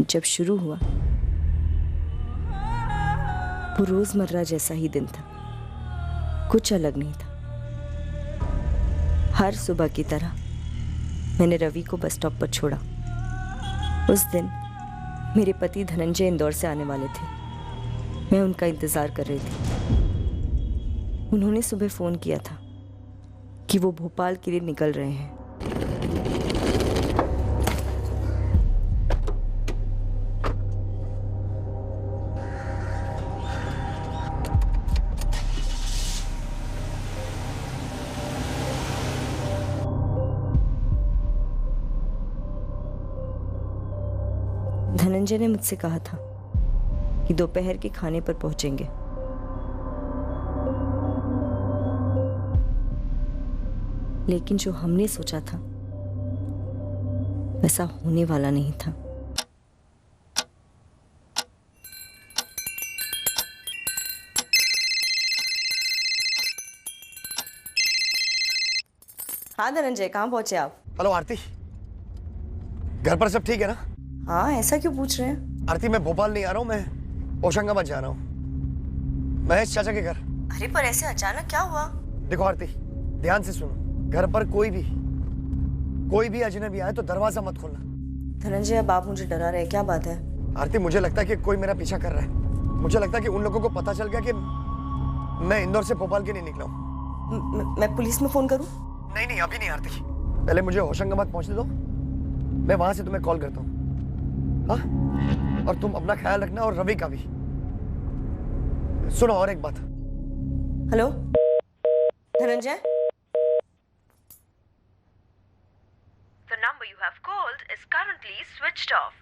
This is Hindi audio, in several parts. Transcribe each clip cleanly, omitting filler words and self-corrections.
जब शुरू हुआ वो रोजमर्रा जैसा ही दिन था, कुछ अलग नहीं था। हर सुबह की तरह मैंने रवि को बस स्टॉप पर छोड़ा। उस दिन मेरे पति धनंजय इंदौर से आने वाले थे। मैं उनका इंतजार कर रही थी। उन्होंने सुबह फोन किया था कि वो भोपाल के लिए निकल रहे हैं। धनंजय ने मुझसे कहा था कि दोपहर के खाने पर पहुंचेंगे। लेकिन जो हमने सोचा था वैसा होने वाला नहीं था। हाँ धनंजय, कहाँ पहुंचे आप? हेलो आरती, घर पर सब ठीक है ना? हाँ, ऐसा क्यों पूछ रहे हैं? आरती, मैं भोपाल नहीं आ रहा हूँ, मैं होशंगाबाद जा रहा हूँ, महेश चाचा के घर। अरे पर ऐसे अचानक क्या हुआ? देखो आरती, ध्यान से सुनो, घर पर कोई भी अजनबी आए तो दरवाजा मत खोलना। धनंजय, अब आप मुझे डरा रहे हैं, क्या बात है? आरती, मुझे लगता है कि कोई मेरा पीछा कर रहा है। मुझे लगता है कि उन लोगों को पता चल गया कि मैं इंदौर से भोपाल के लिए निकला हूँ। मैं पुलिस में फोन करूँ? नहीं, अभी नहीं आरती, पहले मुझे होशंगाबाद पहुंचने दो, मैं वहां से तुम्हें कॉल करता हूँ। हाँ, और तुम अपना ख्याल रखना और रवि का भी। सुनो और एक बात। Hello Dhananjay, The number you have called is currently switched off.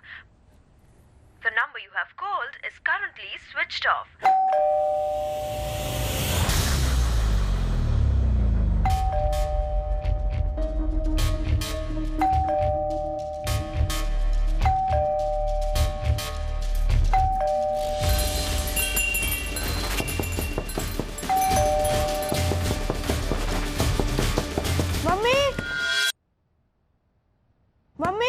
The number you have called is currently switched off. Mummy,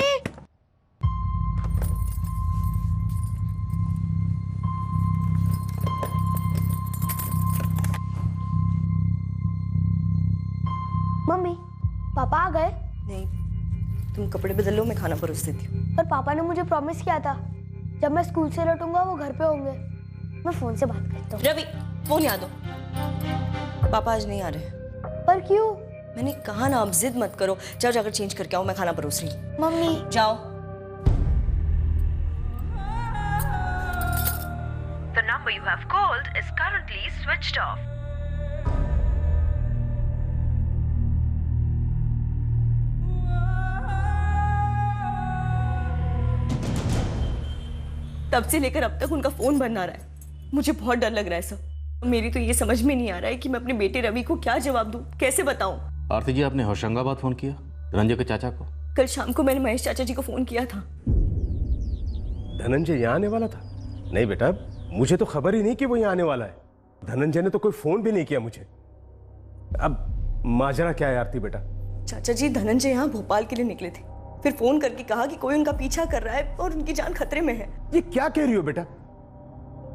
mummy, पापा आ गए? नहीं, तुम कपड़े बदल लो, मैं खाना परोस देती हूँ। पर पापा ने मुझे प्रॉमिस किया था जब मैं स्कूल से लौटूंगा वो घर पे होंगे। मैं फोन से बात करता हूँ। रवि, फोन याद दो। पापा आज नहीं आ रहे। पर क्यों? मैंने कहा ना, अब जिद मत करो। जाओ, जाकर चेंज करके आओ, मैं खाना परोस रही हूँ। मम्मी, जाओ। The number you have called is currently switched off. तब से लेकर अब तक उनका फोन बंद आ रहा है। मुझे बहुत डर लग रहा है सब। मेरी तो ये समझ में नहीं आ रहा है कि मैं अपने बेटे रवि को क्या जवाब दूं, कैसे बताऊं। आरती जी, आपने होशंगाबाद फोन किया धनंजय के चाचा को? कल शाम को मैंने महेश चाचा जी को फोन किया था। धनंजय यहाँ आने वाला था? नहीं बेटा, मुझे तो खबर ही नहीं कि वो यहाँ आने वाला है। धनंजय ने तो कोई फोन भी नहीं किया मुझे। अब माजरा क्या है आरती बेटा? चाचा जी, धनंजय यहाँ भोपाल के लिए निकले थे, फिर फोन करके कहा कि कोई उनका पीछा कर रहा है और उनकी जान खतरे में है। ये क्या कह रही हो बेटा?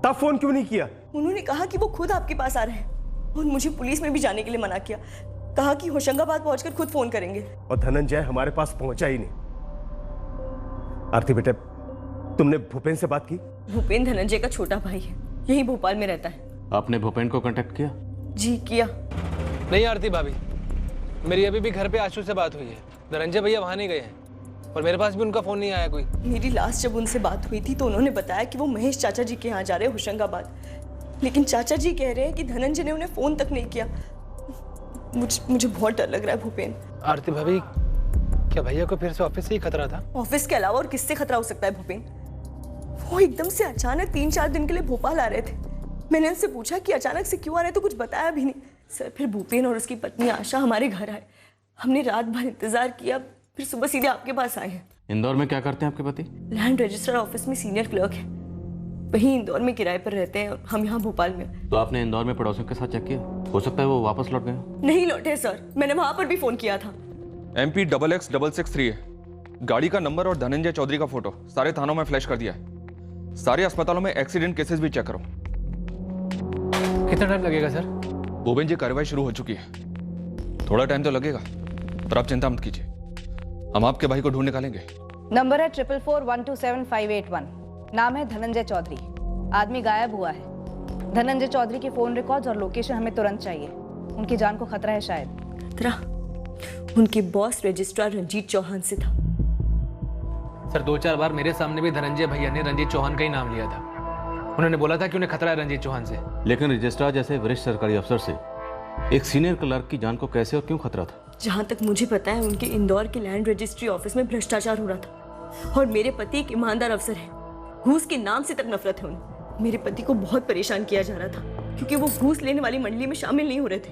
तब फोन क्यों नहीं किया? उन्होंने कहा कि वो खुद आपके पास आ रहे हैं और मुझे पुलिस में भी जाने के लिए मना किया। कहा कि होशंगाबाद पहुंचकर खुद फोन करेंगे। और धनंजय हमारे पास पहुंचा ही नहीं। आरती बेटा, तुमने भूपेन से बात की? भूपेन धनंजय का छोटा भाई है, यही भोपाल में रहता है। आपने भूपेन को कांटेक्ट किया? जी किया। नहीं आरती भाभी, मेरी अभी भी घर पे आशु से बात हुई है। धनंजय भैया वहां नहीं गए हैं और मेरे पास भी उनका फोन नहीं आया कोई। मेरी लास्ट जब उनसे बात हुई थी तो उन्होंने बताया कि वो महेश चाचा जी के यहाँ जा रहे हैं होशंगाबाद, लेकिन चाचा जी कह रहे हैं कि धनंजय ने उन्हें फोन तक नहीं किया। मुझे बहुत डर लग रहा है भूपेन। आरती भाभी, क्या भैया को फिर से ऑफिस से ही खतरा था? ऑफिस के अलावा और किससे खतरा हो सकता है भूपेन? वो एकदम से अचानक 3-4 दिन के लिए भोपाल आ रहे थे। मैंने उनसे पूछा कि अचानक से क्यों आ रहे, तो कुछ बताया भी नहीं। सर, फिर भूपेन और उसकी पत्नी आशा हमारे घर आए। हमने रात भर इंतजार किया, फिर सुबह सीधे आपके पास आए हैं। इंदौर में क्या करते हैं आपके पति? लैंड रजिस्ट्रार ऑफिस में सीनियर क्लर्क है, वहीं इंदौर में किराए पर रहते हैं, हम यहाँ भोपाल में। तो आपने इंदौर में पड़ोसियों के साथ चेक किया? हो सकता है वो वापस लौट गए। नहीं लौटे सर, मैंने वहां पर भी फोन किया था। MP 6663 है। गाड़ी का नंबर और धनंजय चौधरी का फोटो सारे थानों में फ्लैश कर दिया है। सारे अस्पतालों में एक्सीडेंट केसेस भी चेक करो। कितना टाइम लगेगा सर? भूपेन जी, कार्रवाई शुरू हो चुकी है। थोड़ा टाइम तो लगेगा, पर आप चिंता मत कीजिए, हम आपके भाई को ढूंढ निकालेंगे। नंबर है 4441277581। नाम है धनंजय चौधरी। आदमी गायब हुआ है। धनंजय चौधरी के फोन रिकॉर्ड्स और लोकेशन हमें तुरंत चाहिए। उनकी जान को खतरा है शायद। खतरा? उनके बॉस रजिस्ट्रार रंजीत चौहान से था। सर 2-4 बार मेरे सामने भी धनंजय भैया ने रंजीत चौहान का ही नाम लिया था। उन्होंने बोला था कि उन्हें खतरा है रंजीत चौहान से। लेकिन रजिस्ट्रार जैसे वरिष्ठ सरकारी अफसर से एक सीनियर क्लर्क की जान को कैसे और क्यों खतरा था? जहाँ तक मुझे पता है उनके इंदौर के लैंड रजिस्ट्री ऑफिस में भ्रष्टाचार हो रहा था और मेरे पति एक ईमानदार अफसर है। घूस के नाम से तक नफरत है उन्हें। मेरे पति को बहुत परेशान किया जा रहा था क्योंकि वो घूस लेने वाली मंडली में शामिल नहीं हो रहे थे।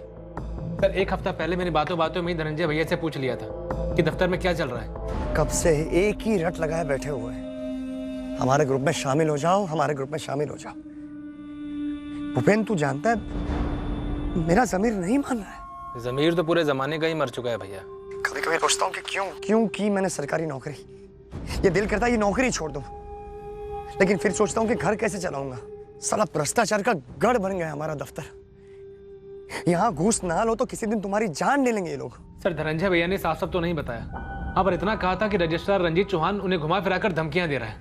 सर 1 हफ्ता पहले मैंने बातों बातों में ही धनंजय भैया से पूछ लिया था कि दफ्तर में क्या चल रहा है। कब से एक ही रट लगाए बैठे हुए हैं, हमारे ग्रुप में शामिल हो जाओ, हमारे ग्रुप में शामिल हो जाओ। भूपेन, तू जानता है मेरा ज़मीर नहीं मान रहा है। ज़मीर तो पूरे जमाने का ही मर चुका है भैया। कभी कभी सोचता हूँ कि क्यों की मैंने सरकारी नौकरी। ये दिल करता है ये नौकरी छोड़ दूं, लेकिन फिर सोचता हूँ कि घर कैसे चलाऊंगा। साला भ्रष्टाचार का गढ़ बन गया हमारा दफ्तर। यहाँ घूस ना लो तो किसी दिन तुम्हारी जान ले लेंगे ये लोग। सर धनंजय भैया ने साफ साफ तो नहीं बताया। हाँ, पर इतना कहा था कि रजिस्ट्रार रंजीत चौहान उन्हें घुमा फिराकर धमकियां दे रहा है।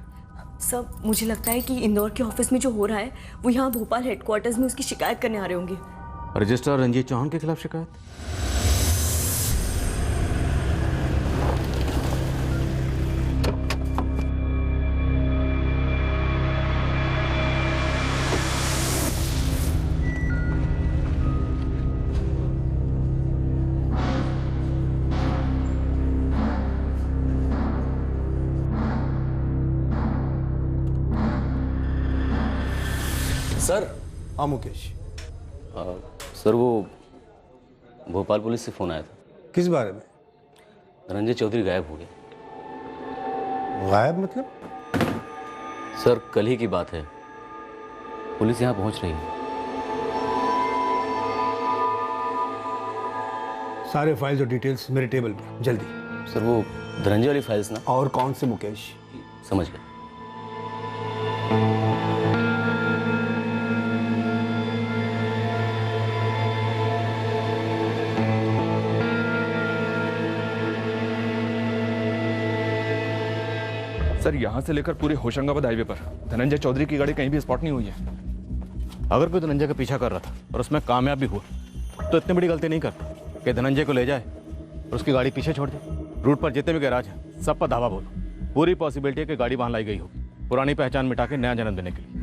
सब मुझे लगता है कि इंदौर के ऑफिस में जो हो रहा है वो यहाँ भोपाल हेडक्वार्टर्स में उसकी शिकायत करने आ रहे होंगे। रजिस्ट्रार रंजीत चौहान के खिलाफ शिकायत? सर। हाँ मुकेश। सर वो भोपाल पुलिस से फ़ोन आया था। किस बारे में? धनंजय चौधरी गायब हो गया। गायब मतलब? सर कल ही की बात है, पुलिस यहाँ पहुँच रही है। सारे फाइल्स और डिटेल्स मेरे टेबल पर जल्दी। सर वो धनंजय वाली फाइल्स ना। और कौन से मुकेश? समझ गए। सर यहाँ से लेकर पूरे होशंगाबाद हाईवे पर धनंजय चौधरी की गाड़ी कहीं भी स्पॉट नहीं हुई है। अगर कोई धनंजय का पीछा कर रहा था और उसमें कामयाब भी हुआ तो इतनी बड़ी गलती नहीं करता कि धनंजय को ले जाए और उसकी गाड़ी पीछे छोड़ दे। रूट पर जितने भी गैराज हैं सब पर धावा बोलो। पूरी पॉसिबिलिटी है कि गाड़ी वहां लाई गई होगी, पुरानी पहचान मिटा के नया जन्म देने के लिए।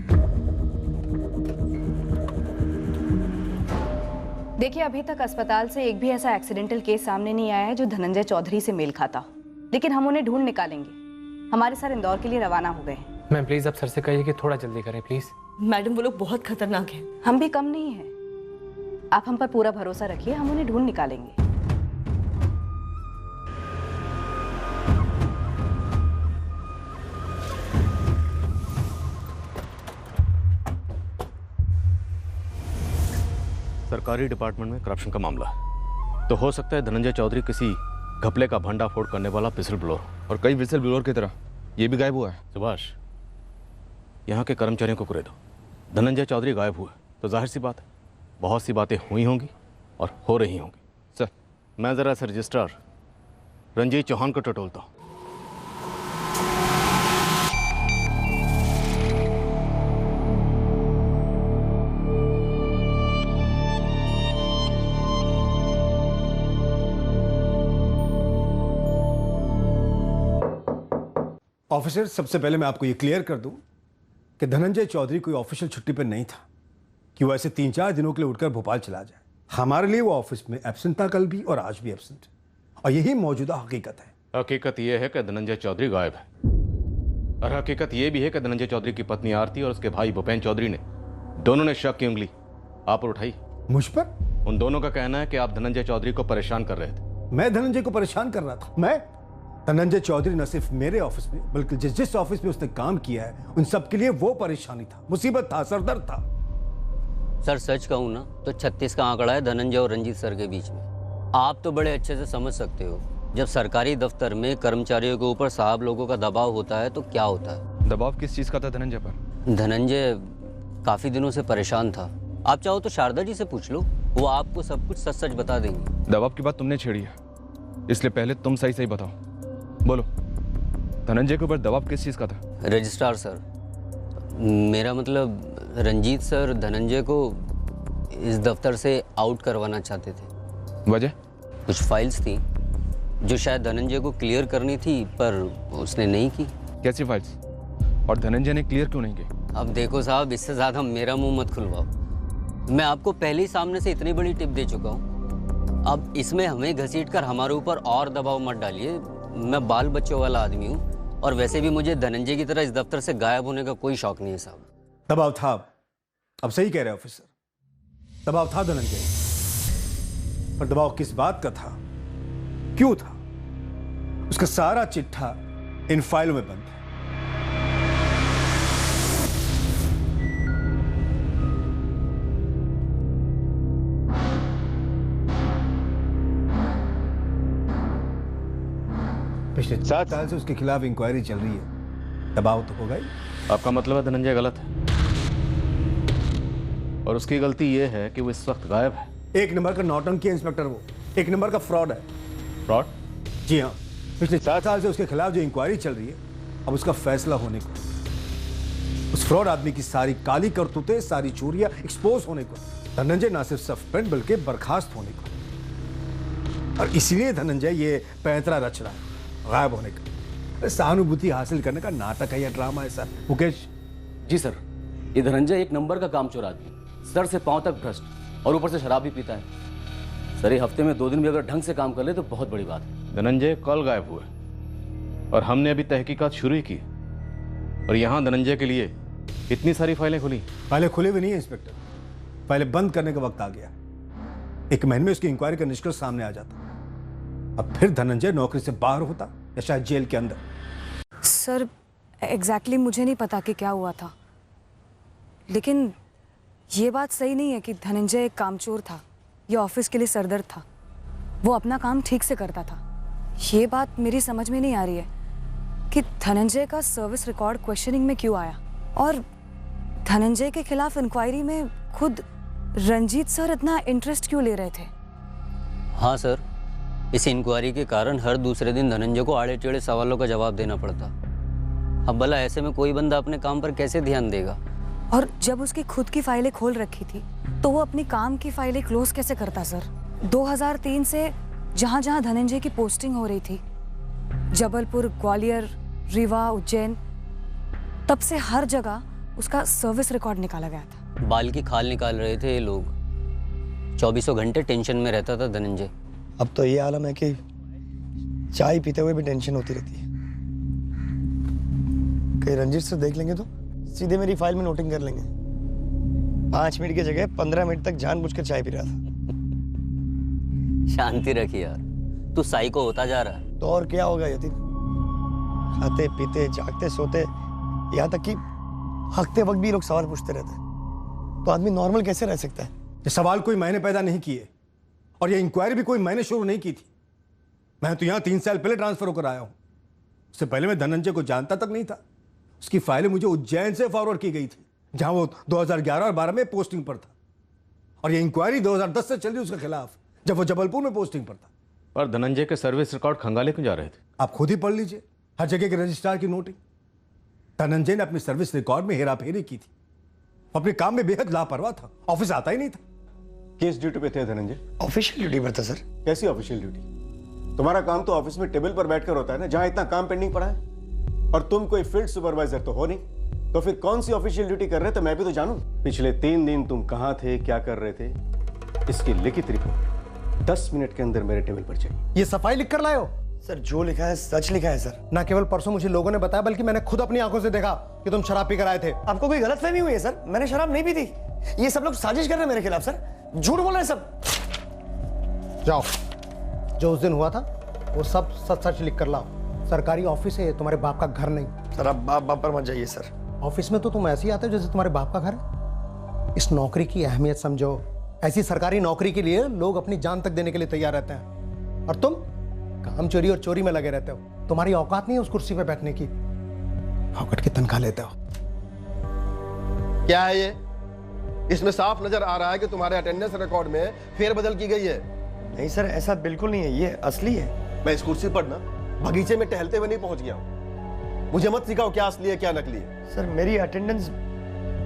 देखिए अभी तक अस्पताल से एक भी ऐसा एक्सीडेंटल केस सामने नहीं आया है जो धनंजय चौधरी से मेल खाता हो, लेकिन हम उन्हें ढूंढ निकालेंगे। हमारे सर इंदौर के लिए रवाना हो गए हैं। मैम प्लीज आप सर से कहिए कि थोड़ा जल्दी करें प्लीज। मैडम वो लोग बहुत खतरनाक हैं। हम भी कम नहीं हैं। आप हम पर पूरा भरोसा रखिए, हम उन्हें ढूंढ निकालेंगे। सरकारी डिपार्टमेंट में करप्शन का मामला है तो हो सकता है धनंजय चौधरी किसी घपले का भंडाफोड़ करने वाला विसल ब्लोअर, और कई विसल ब्लोअर की तरह ये भी गायब हुआ है। सुभाष, यहाँ के कर्मचारियों को कुरे दो। धनंजय चौधरी गायब हुआ तो जाहिर सी बात है बहुत सी बातें हुई होंगी और हो रही होंगी। सर मैं ज़रा से रजिस्ट्रार रंजीत चौहान को टटोलता हूँ। ऑफिसर, सबसे पहले मैं आपको ये क्लियर कर दूं कि धनंजय चौधरी कोई ऑफिशियल छुट्टी पर नहीं था कि वो ऐसे 3-4 दिनों के लिए उठकर भोपाल चला जाए। हमारे लिए वो ऑफिस में एब्सेंट था, कल भी और आज भी एब्सेंट, और यही मौजूदा हकीकत है। हकीकत यह है कि धनंजय चौधरी गायब है और हकीकत यह भी है कि धनंजय चौधरी की पत्नी आरती और उसके भाई भूपेन चौधरी ने दोनों ने शक की उंगली आप पर उठाई। मुझ पर? उन दोनों का कहना है कि आप धनंजय चौधरी को परेशान कर रहे थे। मैं धनंजय को परेशान कर रहा था? मैं? धनंजय चौधरी न सिर्फ मेरे ऑफिस में बल्कि जिस ऑफिस में उसने काम किया है उन सब के लिए वो परेशानी था, मुसीबत था, सरदर्द था। सर सच कहूँ ना तो 36 का आंकड़ा है धनंजय और रंजीत सर के बीच में। आप तो बड़े अच्छे से समझ सकते हो जब सरकारी दफ्तर में कर्मचारियों के ऊपर साहब लोगों का दबाव होता है तो क्या होता है? दबाव किस चीज़ का था धनंजय पर? धनंजय काफ़ी दिनों से परेशान था। आप चाहो तो शारदा जी से पूछ लो, वो आपको सब कुछ सच सच बता देंगी। दबाव की बात तुमने छेड़ी है, इसलिए पहले तुम सही सही बताओ। बोलो, धनंजय के ऊपर दबाव किस चीज़ का था? रजिस्ट्रार सर, मेरा मतलब रंजीत सर धनंजय को इस दफ्तर से आउट करवाना चाहते थे। वजह? कुछ फाइल्स थी जो शायद धनंजय को क्लियर करनी थी, पर उसने नहीं की। कैसी फाइल्स? और धनंजय ने क्लियर क्यों नहीं की? अब देखो साहब, इससे ज़्यादा मेरा मुंह मत खुलवाओ। मैं आपको पहले ही सामने से इतनी बड़ी टिप दे चुका हूँ। अब इसमें हमें घसीट कर हमारे ऊपर और दबाव मत डालिए। मैं बाल बच्चों वाला आदमी हूँ, और वैसे भी मुझे धनंजय की तरह इस दफ्तर से गायब होने का कोई शौक नहीं है साहब। दबाव था। अब सही कह रहे हैं ऑफिसर, दबाव था धनंजय, पर दबाव किस बात का था, क्यों था, उसका सारा चिट्ठा इन फाइलों में बंद है। पिछले 4 साल से उसके खिलाफ इंक्वायरी चल रही है, दबाव तो होगा ही। आपका मतलब है धनंजय गलत है, और उसकी गलती यह है कि वो इस वक्त गायब है। एक नंबर का नौटंकी है इंस्पेक्टर, वो एक नंबर का फ्रॉड है। फ्रॉड? जी हाँ, पिछले 4 साल से उसके खिलाफ जो इंक्वायरी चल रही है, अब उसका फैसला होने को, उस फ्रॉड आदमी की सारी काली करतूतें, सारी चोरियां एक्सपोज होने को, धनंजय ना सिर्फ सस्पेंड बल्कि बर्खास्त होने को। और इसलिए धनंजय ये पैंतरा रच रहा है गायब होने का। सहानुभूति हासिल करने का नाटक है या ड्रामा है सर। मुकेश जी सर, ये धनंजय एक नंबर का कामचोर आदमी, सर से पांव तक भ्रष्ट, और ऊपर से शराब भी पीता है। सर, ये हफ्ते में 2 दिन भी अगर ढंग से काम कर ले तो बहुत बड़ी बात है। धनंजय कल गायब हुए, और हमने अभी तहकीकात शुरू ही की, और यहाँ धनंजय के लिए इतनी सारी फाइलें खुली। फाइलें खुली भी नहीं है इंस्पेक्टर, फाइलें बंद करने का वक्त आ गया। 1 महीने में उसकी इंक्वायरी का निष्कर्ष सामने आ जाता, अब फिर धनंजय नौकरी से बाहर होता या शायद जेल के अंदर। सर, एग्जैक्टली मुझे नहीं पता कि क्या हुआ था, लेकिन ये बात सही नहीं है कि धनंजय एक कामचोर था या ऑफिस के लिए सरदर्द था। वो अपना काम ठीक से करता था। ये बात मेरी समझ में नहीं आ रही है कि धनंजय का सर्विस रिकॉर्ड क्वेश्चनिंग में क्यों आया, और धनंजय के खिलाफ इंक्वायरी में खुद रंजीत सर इतना इंटरेस्ट क्यों ले रहे थे। हाँ सर, इस इंक्वायरी के कारण हर दूसरे दिन धनंजय को आड़े टेढ़े सवालों का जवाब देना पड़ता। अब भला ऐसे में कोई बंदा अपने काम पर कैसे ध्यान देगा? और जब उसकी खुद की फाइलें खोल रखी थी तो वो अपनी काम की फाइलें क्लोज कैसे करता सर? 2003 से जहां जहां धनंजय की पोस्टिंग हो रही थी, जबलपुर, ग्वालियर, रीवा, उज्जैन, तब से हर जगह उसका सर्विस रिकॉर्ड निकाला गया था। बाल की खाल निकाल रहे थे ये लोग। 24 घंटे टेंशन में रहता था धनंजय। अब तो ये आलम है कि चाय पीते हुए भी टेंशन होती रहती है। कहीं रंजीत से देख लेंगे तो सीधे मेरी फाइल में नोटिंग कर लेंगे। 5 मिनट की जगह 15 मिनट तक जानबूझकर चाय पी रहा था। शांति रखिए यार, तू साइको होता जा रहा है। तो और क्या होगा यतीम, खाते पीते जागते सोते, यहाँ तक कि हकते वक्त भी लोग सवाल पूछते रहते हैं, तो आदमी नॉर्मल कैसे रह सकता है? ये सवाल कोई मैंने पैदा नहीं किए, और ये इंक्वायरी भी कोई मैंने शुरू नहीं की थी। मैं तो यहाँ 3 साल पहले ट्रांसफर होकर आया हूँ। उससे पहले मैं धनंजय को जानता तक नहीं था। उसकी फाइलें मुझे उज्जैन से फॉरवर्ड की गई थी, जहां वो 2011 और 12 में पोस्टिंग पर था, और ये इंक्वायरी 2010 से चल रही उसके खिलाफ, जब वो जबलपुर में पोस्टिंग पर था। पर धनंजय के सर्विस रिकॉर्ड खंगाले क्यों जा रहे थे? आप खुद ही पढ़ लीजिए, हर जगह के रजिस्ट्रार की नोटिंग। धनंजय ने अपनी सर्विस रिकॉर्ड में हेराफेरी की थी, अपने काम में बेहद लापरवाह था, ऑफिस आता ही नहीं था। किस ड्यूटी पे थे धनंजय? ऑफिशियल ड्यूटी पर था सर। कैसी ऑफिशियल ड्यूटी? तुम्हारा काम तो ऑफिस में टेबल पर बैठकर होता है ना, जहां इतना काम पेंडिंग पड़ा है। और तुम कोई फील्ड सुपरवाइजर तो हो नहीं, तो फिर कौन सी ऑफिशियल ड्यूटी कर रहे थे मैं भी तो जानूं। पिछले 3 दिन तुम कहां थे, क्या कर रहे थे, इसकी लिखित रिपोर्ट 10 मिनट के अंदर मेरे टेबल पर चाहिए। ये सफाई लिख कर लाए हो? सर जो लिखा है सच लिखा है सर। ना केवल परसों मुझे लोगों ने बताया, बल्कि मैंने खुद अपनी आंखों से देखा कि तुम शराब पीकर आए थे। आपको कोई गलतफहमी हुई है सर, मैंने शराब नहीं पी थी। ये सब लोग साजिश कर रहे हैं मेरे खिलाफ सर, झूठ बोल रहे हैं सब। जाओ, जो उस दिन हुआ था वो सब सच सच लिख कर लाओ। सरकारी ऑफिस है, तुम्हारे बाप का घर नहीं। सर आप बाप पर मत जाइए सर। ऑफिस में तो तुम ऐसे ही आते हो जैसे तुम्हारे बाप का घर है। इस नौकरी की अहमियत समझो। ऐसी सरकारी नौकरी के लिए लोग अपनी जान तक देने के लिए तैयार रहते हैं, और तुम काम चोरी और चोरी में लगे रहते हो। तुम्हारी औकात नहीं है उस कुर्सी पे बैठने की। औकात की तनख्वाह लेते हो। क्या है ये? इसमें साफ नजर आ रहा है कि तुम्हारे अटेंडेंस रिकॉर्ड में फेरबदल की गई है। नहीं सर, ऐसा बिल्कुल नहीं है, ये असली है। मैं इस कुर्सी पर ना बगीचे में टहलते हुए नहीं पहुंच गया हूं। मुझे मत सिखाओ क्या असली है क्या नकली है। सर मेरी अटेंडेंस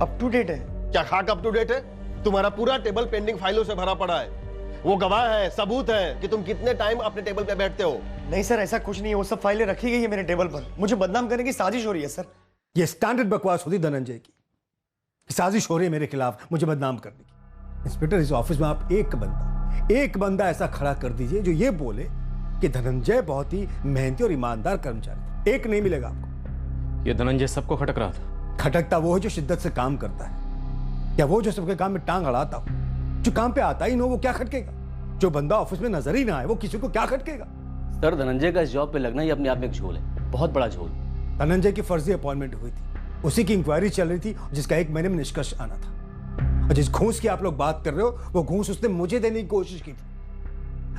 अप टू डेट है। क्या खाक अप टू डेट है? तुम्हारा पूरा टेबल पेंडिंग फाइलों से भरा पड़ा है। वो गवाह है, सबूत है कि तुम कितने टाइम अपने टेबल पे बैठते हो। नहीं सर, ऐसा कुछ नहीं है, वो सब फाइलें रखी गई है मेरे टेबल पर। मुझे बदनाम करने की साजिश हो रही है सर। ये स्टैंडर्ड बकवास होती धनंजय की। साजिश हो रही है मेरे खिलाफ मुझे बदनाम करने की। इंस्पेक्टर, इस ऑफिस में आप एक बंदा ऐसा खड़ा कर दीजिए जो ये बोले कि धनंजय बहुत ही मेहनती और ईमानदार कर्मचारी था। एक नहीं मिलेगा आपको। ये धनंजय सबको खटक रहा था। खटकता वो है जो शिद्दत से काम करता है, या वो जो सबके काम में टांग अड़ाता हो। जो काम पे आता ही ना वो क्या खटकेगा? जो बंदा ऑफिस में नजर ही ना आए वो किसी को क्या खटकेगा? सर, धनंजय का इस जॉब पे लगना ही अपने आप में एक झोल है, बहुत बड़ा झोल। धनंजय की फर्जी अपॉइंटमेंट हुई थी, उसी की इंक्वायरी चल रही थी जिसका 1 महीने में निष्कर्ष आना था। और जिस घूस की आप लोग बात कर रहे हो वो घूस उसने मुझे देने की कोशिश की थी,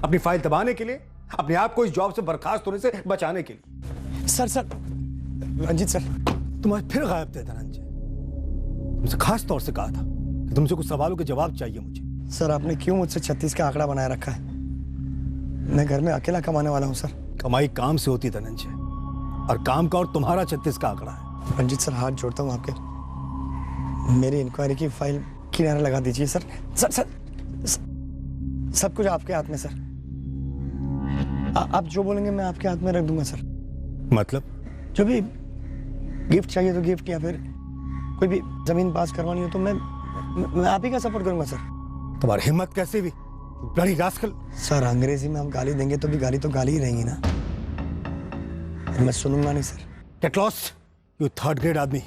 अपनी फाइल दबाने के लिए, अपने आप को इस जॉब से बर्खास्त होने से बचाने के लिए। सर रंजीत सर, तुम आज फिर गायब थे धनंजय। तुमसे खास तौर से कहा था कि तुमसे कुछ सवालों के जवाब चाहिए मुझे। सर आपने क्यों मुझसे 36 का आंकड़ा बनाए रखा है? मैं घर में अकेला कमाने वाला हूँ सर। कमाई काम से होती धनंजय, और काम का और तुम्हारा 36 का आंकड़ा है। रंजीत सर हाथ जोड़ता हूँ आपके, मेरी इंक्वायरी की फाइल किनारे लगा दीजिए सर। सर सर सब कुछ आपके हाथ में सर। आप जो बोलेंगे मैं आपके हाथ में रख दूंगा सर। मतलब? जो भी गिफ्ट चाहिए तो गिफ्ट, या फिर कोई भी जमीन पास करवानी हो तो मैं आप ही का सपोर्ट करूंगा सर। तुम्हारी हिम्मत कैसे भी ब्लडी रास्कल। सर अंग्रेजी में हम गाली देंगे तो भी गाली तो गाली ही रहेंगी ना, मैं सुनूंगा नहीं sir. Get lost you third grade आदमी।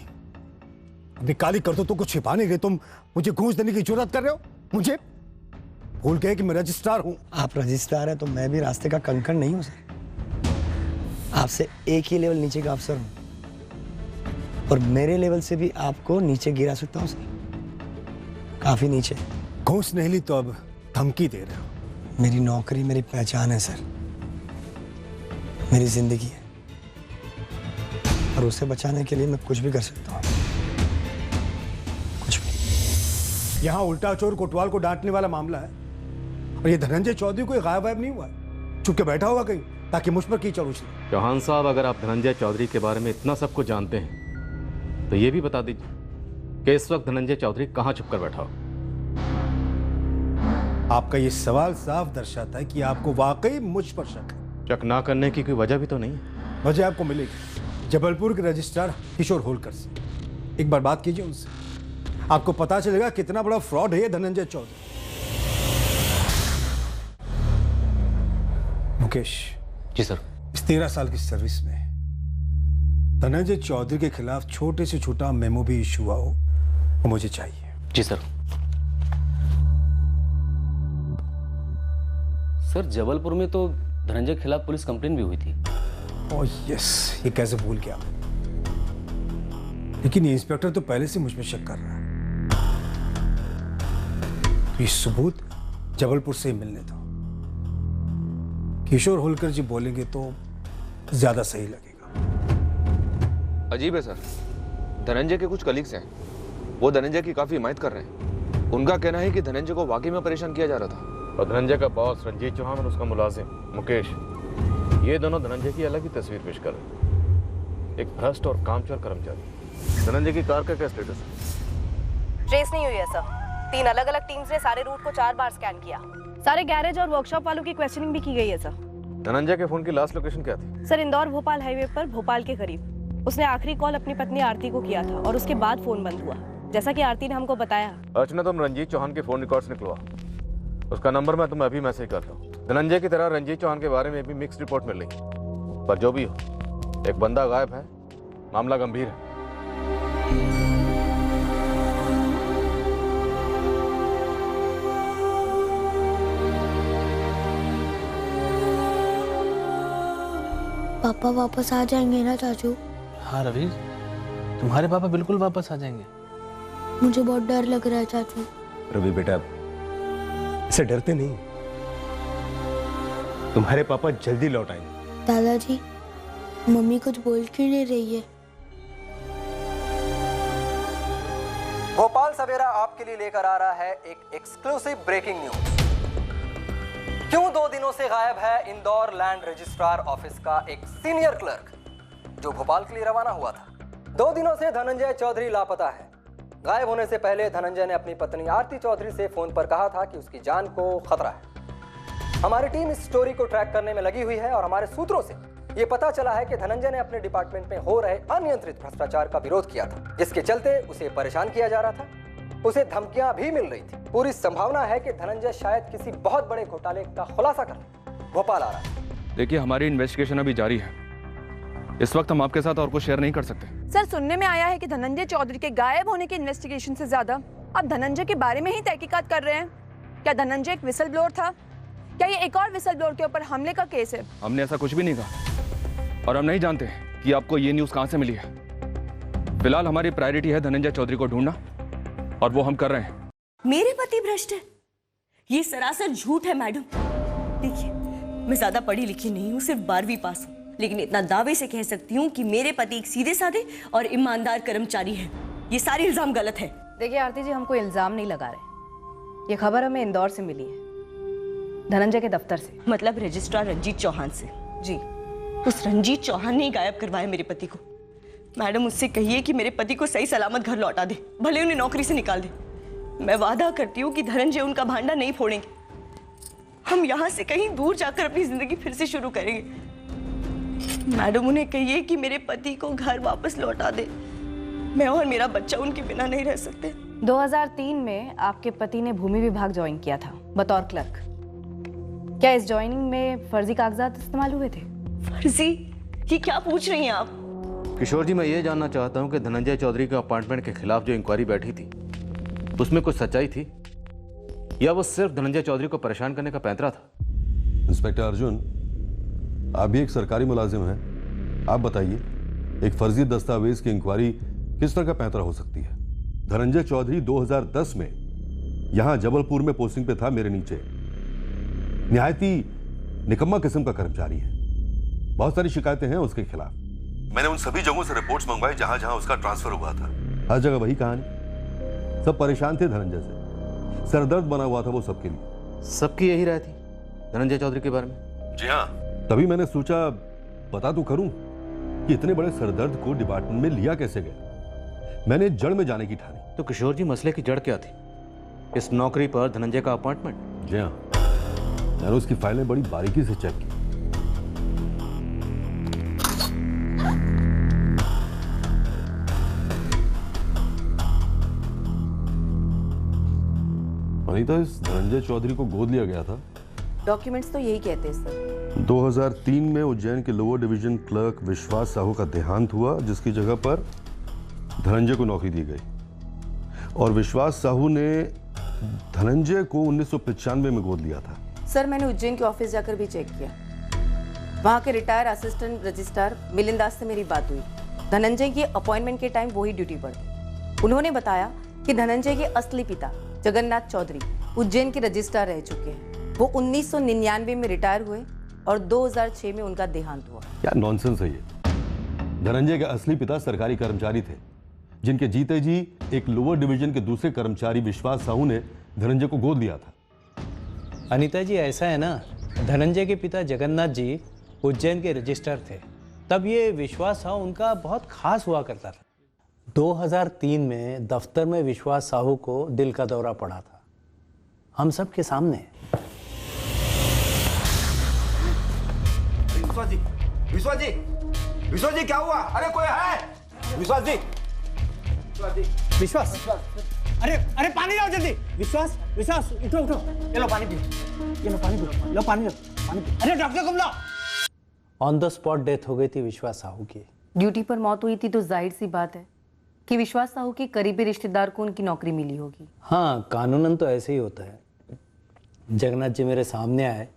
अपनी काली करतूतों को छिपाने के तुम मुझे घूस देने की जरूरत कर रहे हो। मुझे भूल गए कि मैं रजिस्ट्रार हूं। आप रजिस्ट्रार हैं तो मैं भी रास्ते का कंकड़ नहीं हूं सर। आपसे एक ही लेवल नीचे का अफसर हूं, और मेरे लेवल से भी आपको नीचे गिरा सकता हूं सर, काफी नीचे। घूस नहीं ली तो अब धमकी दे रहे हो। मेरी नौकरी मेरी पहचान है सर, मेरी जिंदगी है, और उसे बचाने के लिए मैं कुछ भी कर सकता हूँ, कुछ भी। यहाँ उल्टा चोर कोतवाल को डांटने वाला मामला है, और ये धनंजय चौधरी कोई गायब नहीं हुआ है, चुप के बैठा होगा कहीं ताकि मुझ पर कीचड़ उछले। चौहान साहब, अगर आप धनंजय चौधरी के बारे में इतना सब कुछ जानते हैं तो ये भी बता दीजिए कि इस वक्त धनंजय चौधरी कहाँ छुप कर बैठा हो। आपका ये सवाल साफ दर्शाता है कि आपको वाकई मुझ पर शक है। शक ना करने की कोई वजह भी तो नहीं है। वजह आपको मिलेगी जबलपुर के रजिस्ट्रार किशोर होलकर से। एक बार बात कीजिए उनसे, आपको पता चलेगा कितना बड़ा फ्रॉड है ये धनंजय चौधरी। मुकेश। जी सर। इस 13 साल की सर्विस में धनंजय चौधरी के खिलाफ छोटे से छोटा मेमो भी इशू हुआ हो वो मुझे चाहिए। जी सर। सर, जबलपुर में तो धनंजय के खिलाफ पुलिस कंप्लेन भी हुई थी। ओह यस, ये कैसे भूल गया। लेकिन ये इंस्पेक्टर तो पहले से मुझ में शक कर रहा है, तो ये सबूत जबलपुर से मिलने दो। किशोर होलकर जी बोलेंगे तो ज्यादा सही लगेगा। अजीब है सर, धनंजय के कुछ कलीग्स हैं, वो धनंजय की काफी हिमायत कर रहे हैं। उनका कहना है कि धनंजय को वाकई में परेशान किया जा रहा था, और धनंजय का बॉस रंजीत चौहान और उसका मुलाजिम मुकेश, ये दोनों धनंजय की अलग ही तस्वीर पेश कर रहे हैं। एक भ्रष्ट और कामचोर कर्मचारी। धनंजय की कार का क्या स्टेटस है? ट्रेस नहीं हुई है सर। 3 अलग अलग टीम्स ने सारे रूट को 4 बार स्कैन किया। सारे गैरेज और वर्कशॉप वालों की क्वेश्चनिंग भी की गई है सर। धनंजय के फोन की लास्ट लोकेशन क्या थी? सर, इंदौर भोपाल हाईवे पर भोपाल के करीब। उसने आखिरी कॉल अपनी पत्नी आरती को किया था और उसके बाद फोन बंद हुआ, जैसा कि आरती ने हमको बताया। अर्चना, तुम रंजीत चौहान के फोन रिकॉर्ड्स निकलवा, उसका नंबर मैं तुम्हें अभी मैसेज करता हूँ। धनंजय की तरह रंजीत चौहान के बारे में भी मिक्स्ड रिपोर्ट मिल रही, पर जो भी हो, एक बंदा गायब है, मामला गंभीर है। पापा वापस आ जाएंगे ना चाचू? हाँ रवि, तुम्हारे पापा बिल्कुल वापस आ जाएंगे। मुझे बहुत डर लग रहा है चाचू। रवि बेटा, इससे डरते नहीं, तुम्हारे पापा जल्दी लौट आएंगे। दादाजी, मम्मी कुछ बोल क्यों नहीं रही है? भोपाल सवेरा आपके लिए लेकर आ रहा है एक एक्सक्लूसिव ब्रेकिंग न्यूज। क्यों 2 दिनों से गायब है इंदौर लैंड रजिस्ट्रार ऑफिस का एक सीनियर क्लर्क जो भोपाल के लिए रवाना हुआ था। 2 दिनों से धनंजय चौधरी लापता है। गायब होने से पहले धनंजय ने अपनी पत्नी आरती चौधरी से फोन पर कहा था कि उसकी जान को खतरा है। हमारी टीम इस स्टोरी को ट्रैक करने में लगी हुई है और हमारे सूत्रों से ये पता चला है कि धनंजय ने अपने डिपार्टमेंट में हो रहे अनियंत्रित भ्रष्टाचार का विरोध किया था, जिसके चलते उसे परेशान किया जा रहा था। उसे धमकियां भी मिल रही थी। पूरी संभावना है कि धनंजय शायद किसी बहुत बड़े घोटाले का खुलासा कर भोपाल आ रहा है। देखिए, हमारी इन्वेस्टिगेशन अभी जारी है। इस वक्त हम आपके साथ और कुछ शेयर नहीं कर सकते। सर, सुनने में आया है कि धनंजय चौधरी के गायब होने की इन्वेस्टिगेशन से ज्यादा आप धनंजय के बारे में ही तहकीकात कर रहे हैं। क्या धनंजय एक विसल ब्लोअर था? क्या ये एक और विसल ब्लोअर के ऊपर हमले का केस है? हमने ऐसा कुछ भी नहीं कहा और हम नहीं जानते कि आपको ये न्यूज कहां से मिली है। फिलहाल हमारी प्रायोरिटी है धनंजय चौधरी को ढूंढना और वो हम कर रहे हैं। मेरे पति भ्रष्ट है? ये सरासर झूठ है मैडम। देखिए, मैं ज्यादा पढ़ी लिखी नहीं हूँ, सिर्फ 12वीं पास हूँ, लेकिन इतना दावे से कह सकती हूँ कि मेरे पति एक सीधे साधे और ईमानदार कर्मचारी हैं। ये सारे इल्जाम गलत है। देखिए आरती जी, हमको इल्जाम नहीं लगा रहे। ये खबर हमें इंदौर से मिली है, धनंजय के दफ्तर से। मतलब रजिस्ट्रार रंजीत चौहान से? जी। उस रंजीत चौहान ने ही गायब करवाया मेरे पति को। मैडम, उससे कहिए कि मेरे पति को सही सलामत घर लौटा दे, भले उन्हें नौकरी से निकाल दे। मैं वादा करती हूँ कि धनंजय उनका भांडा नहीं फोड़ेंगे। हम यहाँ से कहीं दूर जाकर अपनी जिंदगी फिर से शुरू करेंगे। मैडम, उन्हें कहिए कि मेरे पति को घर वापस लौटा दे। मैं और मेरा बच्चा उनके बिना नहीं रह सकते। 2003 में आपके पति ने भूमि विभाग ज्वाइन किया था बतौर क्लर्क। क्या इस ज्वाइनिंग में फर्जी कागजात इस्तेमाल हुए थे? फर्जी? ये क्या पूछ रही हैं आप? किशोर जी, मैं ये जानना चाहता हूँ कि धनंजय चौधरी के अपार्टमेंट के खिलाफ जो इंक्वायरी बैठी थी उसमें कुछ सच्चाई थी या वो सिर्फ धनंजय चौधरी को परेशान करने का पैंतरा था? इंस्पेक्टर अर्जुन, आप भी एक सरकारी मुलाजिम हैं। आप बताइए, एक फर्जी दस्तावेज की इंक्वायरी किस तरह का पैंतरा हो सकती है? धनंजय चौधरी 2010 में यहां जबलपुर में पोस्टिंग पे था, मेरे नीचे। निहायत ही निकम्मा किस्म का कर्मचारी है। बहुत सारी शिकायतें हैं उसके खिलाफ। मैंने उन सभी जगहों से रिपोर्ट्स मंगवाई जहां जहां उसका ट्रांसफर हुआ था। हर जगह वही कहानी। सब परेशान थे धनंजय से, सरदर्द बना हुआ था वो सबके लिए। सबकी यही राय थी धनंजय चौधरी के बारे में? जी हाँ। तभी मैंने सोचा पता तो करूं कि इतने बड़े सरदर्द को डिपार्टमेंट में लिया कैसे गया। मैंने जड़ में जाने की ठानी। तो किशोर जी, मसले की जड़ क्या थी? इस नौकरी पर धनंजय का अपार्टमेंट? जी हाँ, मैंने उसकी फाइलें बड़ी बारीकी से चेक की। अनीता, इस धनंजय चौधरी को गोद लिया गया था। डॉक्यूमेंट्स तो यही कहते हैं सर। 2003 में उज्जैन के लोअर डिवीजन क्लर्क विश्वास साहू का देहांत हुआ, जिसकी जगह पर धनंजय को नौकरी दी गई और विश्वास साहू ने धनंजय को 1995 में गोद लिया था। सर, मैंने उज्जैन के ऑफिस जाकर भी चेक किया। वहाँ के रिटायर असिस्टेंट रजिस्ट्रार मिलिंद दास से मेरी बात हुई। धनंजय की अपॉइंटमेंट के टाइम वही ड्यूटी पर थे। उन्होंने बताया कि धनंजय के असली पिता जगन्नाथ चौधरी उज्जैन के रजिस्ट्रार रह चुके हैं। वो 1999 में रिटायर हुए और 2006 में उनका देहांत हुआ। क्या नॉनसेंस है ये? धनंजय के असली पिता सरकारी कर्मचारी थे, जिनके जीते जी एक लोअर डिवीजन के दूसरे कर्मचारी विश्वास साहू ने धनंजय को गोद लिया था। अनीता जी, ऐसा है ना, धनंजय के पिता जगन्नाथ जी उज्जैन के रजिस्ट्रार थे। तब ये विश्वास साहू उनका बहुत खास हुआ करता था। 2003 में दफ्तर में विश्वास साहू को दिल का दौरा पड़ा था, हम सब के सामने। विश्वास जी, विश्वास जी, विश्वास जी, क्या हुआ? अरे कोई है? विश्वास जी, विश्वास, अरे अरे पानी लाओ जल्दी। विश्वास, विश्वास, उठो उठो, ये लो पानी पियो, ये लो पानी पियो, लो पानी लो, पानी पियो। अरे डॉक्टर को बुलाओ। ऑन द स्पॉट डेथ हो गई थी विश्वास साहू की। ड्यूटी पर मौत हुई थी तो जाहिर सी बात है कि विश्वास साहू के करीबी रिश्तेदार को उनकी नौकरी मिली होगी। हाँ, कानूनन तो ऐसे ही होता है। जगन्नाथ जी मेरे सामने आए,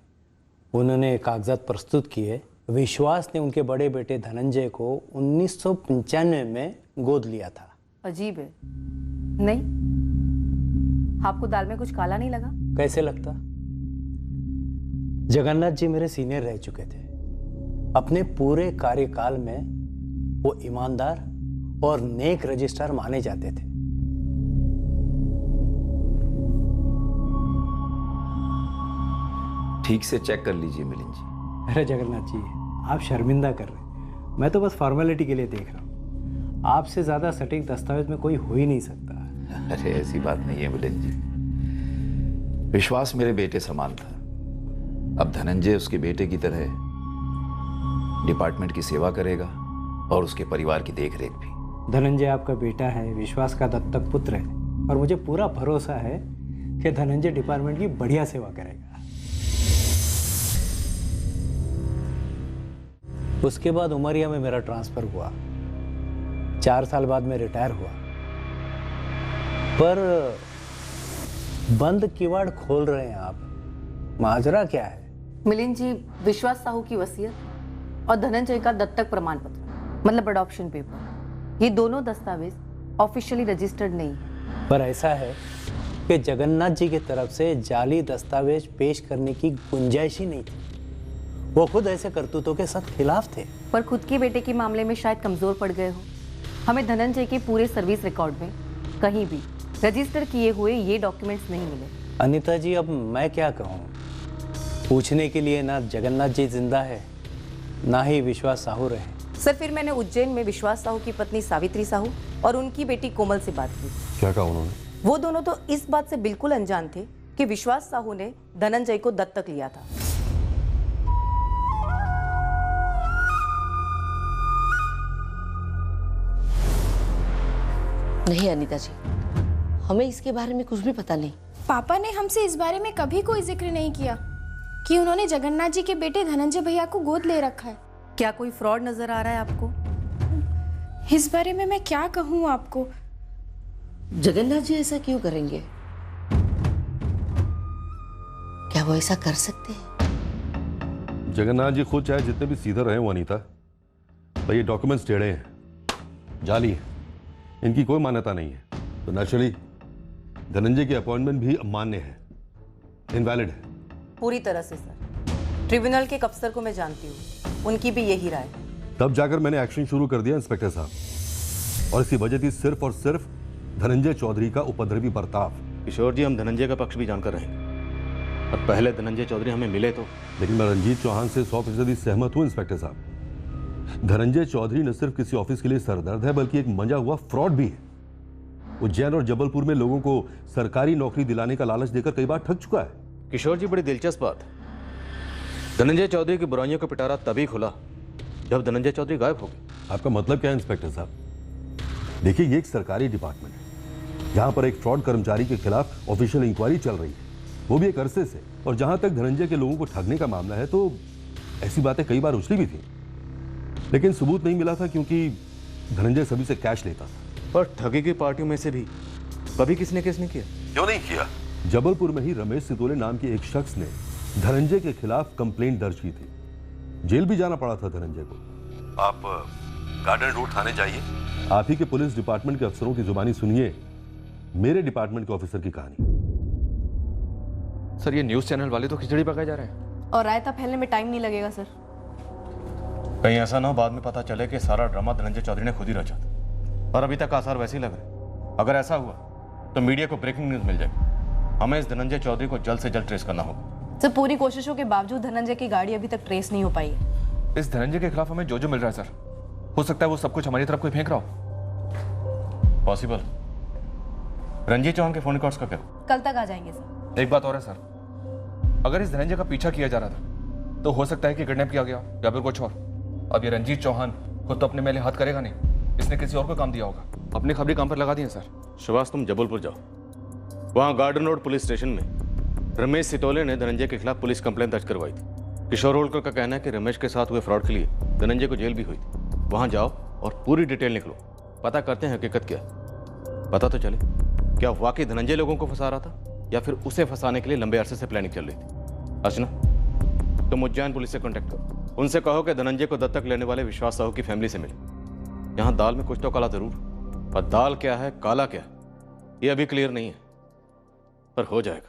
उन्होंने कागजात प्रस्तुत किए। विश्वास ने उनके बड़े बेटे धनंजय को 1995 में गोद लिया था। अजीब है, नहीं? आपको दाल में कुछ काला नहीं लगा? कैसे लगता? जगन्नाथ जी मेरे सीनियर रह चुके थे। अपने पूरे कार्यकाल में वो ईमानदार और नेक रजिस्ट्रार माने जाते थे। ठीक से चेक कर लीजिए मिलिंद जी। अरे जगन्नाथ जी, आप शर्मिंदा कर रहे हैं। मैं तो बस फॉर्मेलिटी के लिए देख रहा हूँ। आपसे ज्यादा सटीक दस्तावेज में कोई हो ही नहीं सकता। अरे ऐसी बात नहीं है मिलिंद जी। विश्वास मेरे बेटे समान था। अब धनंजय उसके बेटे की तरह डिपार्टमेंट की सेवा करेगा और उसके परिवार की देखरेख भी। धनंजय आपका बेटा है, विश्वास का दत्तक पुत्र है, और मुझे पूरा भरोसा है कि धनंजय डिपार्टमेंट की बढ़िया सेवा करेगा। उसके बाद उमरिया में मेरा ट्रांसफर हुआ। 4 साल बाद मैं रिटायर हुआ। पर बंद किवाड़ खोल रहे हैं आप, माजरा क्या है? मिलिंद जी, विश्वास साहू की वसीयत और धनंजय का दत्तक प्रमाण पत्र, मतलब अडॉप्शन पेपर, ये दोनों दस्तावेज ऑफिशियली रजिस्टर्ड नहीं है। पर ऐसा है कि जगन्नाथ जी की तरफ से जाली दस्तावेज पेश करने की गुंजाइश ही नहीं थी। वो खुद ऐसे करतूतों के सख्त खिलाफ थे। पर खुद के बेटे के मामले में शायद कमजोर पड़ गए हो। हमें धनंजय के पूरे सर्विस रिकॉर्ड में कहीं भी रजिस्टर किए हुए ये डॉक्यूमेंट्स नहीं मिले। अनीता जी, अब मैं क्या कहूँ? पूछने के लिए ना जगन्नाथ जी जिंदा है, ना ही विश्वास साहू रहे। सर, फिर मैंने उज्जैन में विश्वास साहू की पत्नी सावित्री साहू और उनकी बेटी कोमल से बात की। क्या कहा उन्होंने? वो दोनों तो इस बात से बिल्कुल अनजान थे कि विश्वास साहू ने धनंजय को दत्तक लिया था। नहीं अनीता जी, हमें इसके बारे में कुछ भी पता नहीं। पापा ने हमसे इस बारे में कभी कोई जिक्र नहीं किया कि उन्होंने जगन्नाथ जी के बेटे धनंजय भैया को गोद ले रखा है। क्या कोई फ्रॉड नजर आ रहा है आपको? इस बारे में मैं क्या कहूँ आपको? जगन्नाथ जी ऐसा क्यों करेंगे? क्या वो ऐसा कर सकते हैं? जगन्नाथ जी खुद चाहे जितने भी सीधे रहे वो अनीता, पर ये डॉक्यूमेंट्स टेढ़े हैं, जाली है, इनकी कोई मान्यता नहीं है। तो नेचुरली धनंजय की अपॉइंटमेंट भी अमान्य है, इनवैलिड है। पूरी तरह से सर। ट्रिब्यूनल के एक अफसर को मैं जानती हूँ, उनकी भी यही राय। तब जाकर मैंने एक्शन शुरू कर दिया इंस्पेक्टर साहब, और इसकी वजह थी सिर्फ और सिर्फ धनंजय चौधरी का उपद्रवी बर्ताव। किशोर जी, हम धनंजय का पक्ष भी जानकर रहेंगे, और पहले धनंजय चौधरी हमें मिले तो। लेकिन मैं रंजीत चौहान से 100% सहमत हूँ इंस्पेक्टर साहब। धनंजय चौधरी न सिर्फ किसी ऑफिस के लिए सरदर्द है, बल्कि एक मंजा हुआ फ्रॉड भी है। उज्जैन और जबलपुर में लोगों को सरकारी नौकरी दिलाने का लालच देकर कई बार ठग चुका है। किशोर जी, बड़ी दिलचस्प बात। धनंजय चौधरी की बुराइयों का पिटारा तभी खुला जब धनंजय चौधरी गायब हो गए। आपका मतलब क्या है इंस्पेक्टर साहब? देखिए, ये एक सरकारी डिपार्टमेंट है, जहां पर एक फ्रॉड कर्मचारी के खिलाफ ऑफिशियल इंक्वायरी चल रही है, वो भी एक अरसे से। और जहां तक धनंजय के लोगों को ठगने का मामला है, तो ऐसी बातें कई बार उछली भी थी, लेकिन सबूत नहीं मिला था, क्योंकि धनंजय सभी से कैश लेता था। पर ठगी की पार्टियों में से भी कभी किसी ने केस नहीं किया। क्यों नहीं किया? जबलपुर में ही रमेश सितोले नाम के एक शख्स ने धनंजय के खिलाफ कंप्लेंट दर्ज की थी। जेल भी जाना पड़ा था धनंजय को। आप गार्डन रोड थाने जाइए, आप ही के पुलिस डिपार्टमेंट के अफसरों की जुबानी सुनिए मेरे डिपार्टमेंट के ऑफिसर की कहानी। सर, ये न्यूज चैनल वाले तो खिचड़ी पकाए जा रहे हैं। और रायता फैलने में टाइम नहीं लगेगा सर। कहीं ऐसा ना हो बाद में पता चले कि सारा ड्रामा धनंजय चौधरी ने खुद ही रचा था, और अभी तक आसार वैसे ही लग रहे। अगर ऐसा हुआ तो मीडिया को ब्रेकिंग न्यूज मिल जाएगी। हमें इस धनंजय चौधरी को जल्द से जल्द ट्रेस करना होगा। सर, पूरी कोशिशों के बावजूद धनंजय की गाड़ी अभी तक ट्रेस नहीं हो पाई है। इस धनंजय के खिलाफ हमें जो मिल रहा है सर, हो सकता है वो सब कुछ हमारी तरफ कोई फेंक रहा हो। पॉसिबल। रंजीत चौहान के फोन रिकॉर्ड्स का क्या? कल तक आ जाएंगे सर। एक बात और है सर, अगर इस धनंजय का पीछा किया जा रहा था तो हो सकता है कि किडनैप किया गया या फिर कुछ और। अब ये रंजीत चौहान खुद तो अपने मेले हाथ करेगा नहीं, इसने किसी और को काम दिया होगा। अपनी खबरी काम पर लगा दिए सर। सुभाष, तुम जबलपुर जाओ, वहां गार्डन रोड पुलिस स्टेशन में रमेश सितोले ने धनंजय के खिलाफ पुलिस कंप्लेंट दर्ज करवाई थी। किशोर होलकर का कहना है कि रमेश के साथ हुए फ्रॉड के लिए धनंजय को जेल भी हुई थी। वहां जाओ और पूरी डिटेल निकलो, पता करते हैं हकीकत क्या है। पता तो चले क्या वाकई धनंजय लोगों को फंसा रहा था या फिर उसे फंसाने के लिए लंबे अरसे से प्लानिंग चल रही थी। अर्चना, तुम उज्जैन पुलिस से कांटेक्ट करो, उनसे कहो कि धनंजय को दत्तक लेने वाले विश्वास साहू की फैमिली से मिले। यहाँ दाल में कुछ तो काला जरूर, पर दाल क्या है काला क्या ये अभी क्लियर नहीं है, पर हो जाएगा।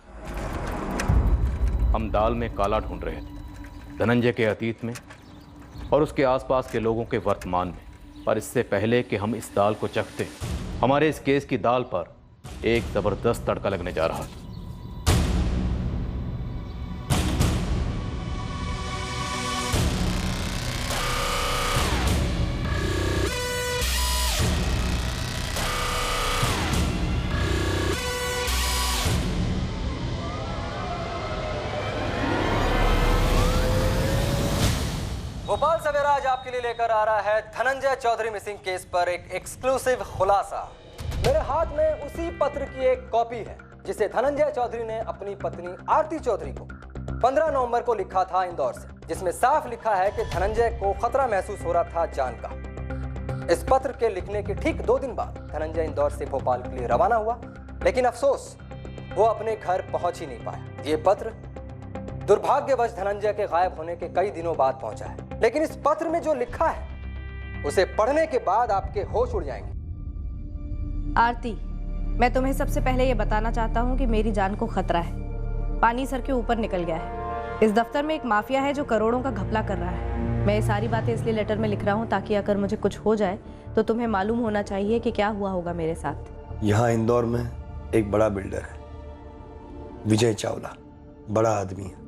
हम दाल में काला ढूंढ रहे थे, धनंजय के अतीत में और उसके आसपास के लोगों के वर्तमान में। पर इससे पहले कि हम इस दाल को चखते, हमारे इस केस की दाल पर एक जबरदस्त तड़का लगने जा रहा है। भोपाल सवेरा आज आपके लिए लेकर आ रहा है धनंजय चौधरी मिसिंग केस पर एक एक्सक्लूसिव खुलासा। मेरे हाथ में उसी पत्र की एक कॉपी है जिसे धनंजय चौधरी ने अपनी पत्नी आरती चौधरी को 15 नवंबर को लिखा था इंदौर से, जिसमें साफ लिखा है कि धनंजय को खतरा महसूस हो रहा था जान का। इस पत्र के लिखने के ठीक 2 दिन बाद धनंजय इंदौर से भोपाल के लिए रवाना हुआ, लेकिन अफसोस वो अपने घर पहुंच ही नहीं पाया। ये पत्र दुर्भाग्यवश धनंजय के गायब होने के कई दिनों बाद पहुंचा है, लेकिन इस पत्र में जो लिखा है उसे पढ़ने के बाद आपके होश उड़ जाएंगे। आरती, मैं तुम्हें सबसे पहले ये बताना चाहता हूँ कि मेरी जान को खतरा है। पानी सर के ऊपर निकल गया है। इस दफ्तर में एक माफिया है जो करोड़ों का घपला कर रहा है। मैं ये सारी बातें इसलिए लेटर में लिख रहा हूँ ताकि अगर मुझे कुछ हो जाए तो तुम्हें मालूम होना चाहिए कि क्या हुआ होगा मेरे साथ। यहाँ इंदौर में एक बड़ा बिल्डर है, विजय चावला। बड़ा आदमी है,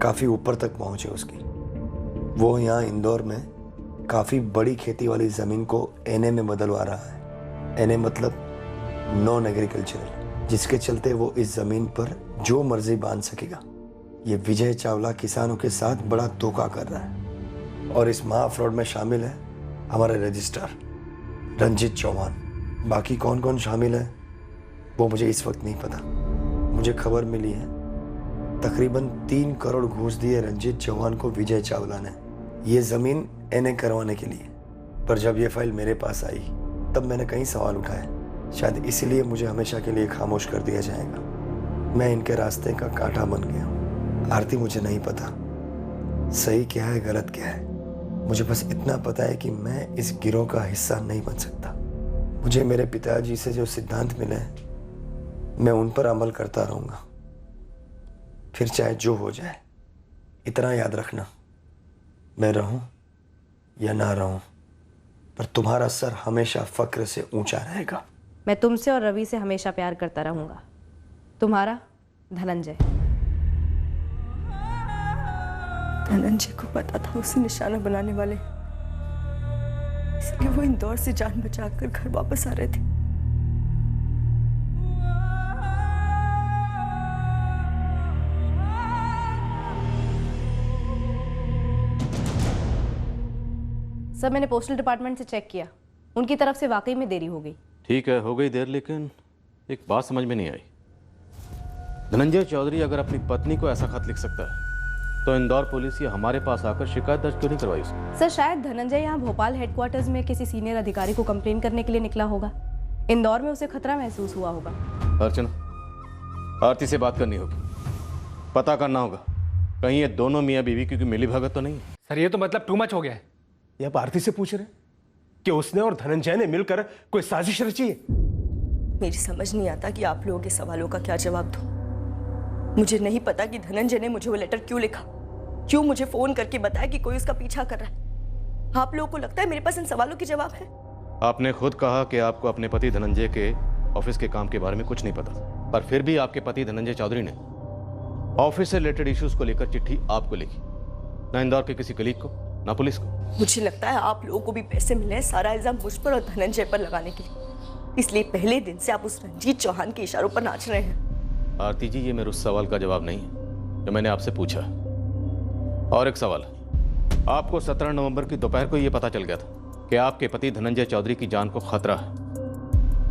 काफी ऊपर तक पहुंचे उसकी। वो यहाँ इंदौर में काफी बड़ी खेती वाली जमीन को एनए में बदलवा रहा है। एनए मतलब नॉन एग्रीकल्चरल, जिसके चलते वो इस जमीन पर जो मर्जी बांध सकेगा। ये विजय चावला किसानों के साथ बड़ा धोखा कर रहा है और इस महा फ्रॉड में शामिल है हमारे रजिस्ट्रार रंजीत चौहान। बाकी कौन कौन शामिल है वो मुझे इस वक्त नहीं पता। मुझे खबर मिली है तकरीबन 3 करोड़ घूस दिए रंजीत चौहान को विजय चावला ने ये जमीन एनए करवाने के लिए। पर जब ये फाइल मेरे पास आई तब मैंने कई सवाल उठाए। शायद इसीलिए मुझे हमेशा के लिए खामोश कर दिया जाएगा। मैं इनके रास्ते का कांटा बन गया हूँ। आरती, मुझे नहीं पता सही क्या है गलत क्या है। मुझे बस इतना पता है कि मैं इस गिरोह का हिस्सा नहीं बन सकता। मुझे मेरे पिताजी से जो सिद्धांत मिले मैं उन पर अमल करता रहूंगा, फिर चाहे जो हो जाए। इतना याद रखना, मैं रहूं या ना रहूं, पर तुम्हारा सर हमेशा फक्र से ऊंचा रहेगा। मैं तुमसे और रवि से हमेशा प्यार करता रहूंगा। तुम्हारा धनंजय। धनंजय को पता था उसे निशाना बनाने वाले, इसलिए वो इंदौर से जान बचाकर घर वापस आ रहे थे। सर, मैंने पोस्टल डिपार्टमेंट से चेक किया, उनकी तरफ से वाकई में देरी हो गई। ठीक है, हो गई देर, लेकिन एक बात समझ में नहीं आई। धनंजय चौधरी अगर अपनी पत्नी को ऐसा खत लिख सकता है तो इंदौर पुलिस ये हमारे पास आकर शिकायत दर्ज क्यों नहीं करवाई उसने? सर, शायद धनंजय यहाँ भोपाल हेडक्वार्टर्स में किसी सीनियर अधिकारी को कंप्लेन करने के लिए निकला होगा। इंदौर में उसे खतरा महसूस हुआ होगा। अर्चना, आरती से बात करनी होगी, पता करना होगा कहीं ये दोनों मियाँ बीवी की मिली भगत तो नहीं। सर, ये तो मतलब टू मच हो गया है। ये आप आरती से पूछ रहे कि उसने और धनंजय ने मिलकर कोई साजिश रची है? मेरी समझ नहीं आता कि आप लोगों के सवालों का क्या जवाब दूं। मुझे नहीं पता कि धनंजय ने मुझे वो लेटर क्यों लिखा, क्यों मुझे फोन करके बताया कि कोई उसका पीछा कर रहा है। आप लोगों को लगता है मेरे पास इन सवालों के जवाब है? आपने खुद कहा कि आपको अपने पति धनंजय के ऑफिस के काम के बारे में कुछ नहीं पता, पर फिर भी आपके पति धनंजय चौधरी ने ऑफिस से रिलेटेड इश्यूज को लेकर चिट्ठी आपको लिखी, ना इंदौर के किसी कलीग को, ना पुलिस को। मुझे लगता है आप लोगों को भी पैसे मिले हैं सारा इल्जाम मुझ पर और धनंजय पर लगाने के लिए, इसलिए पहले दिन से आप उस रंजीत चौहान के इशारों पर नाच रहे हैं। आरती जी, ये मेरे उस सवाल का जवाब नहीं है जो मैंने आपसे पूछा। और एक सवाल, आपको 17 नवंबर की दोपहर को यह पता चल गया था कि आपके पति धनंजय चौधरी की जान को खतरा है,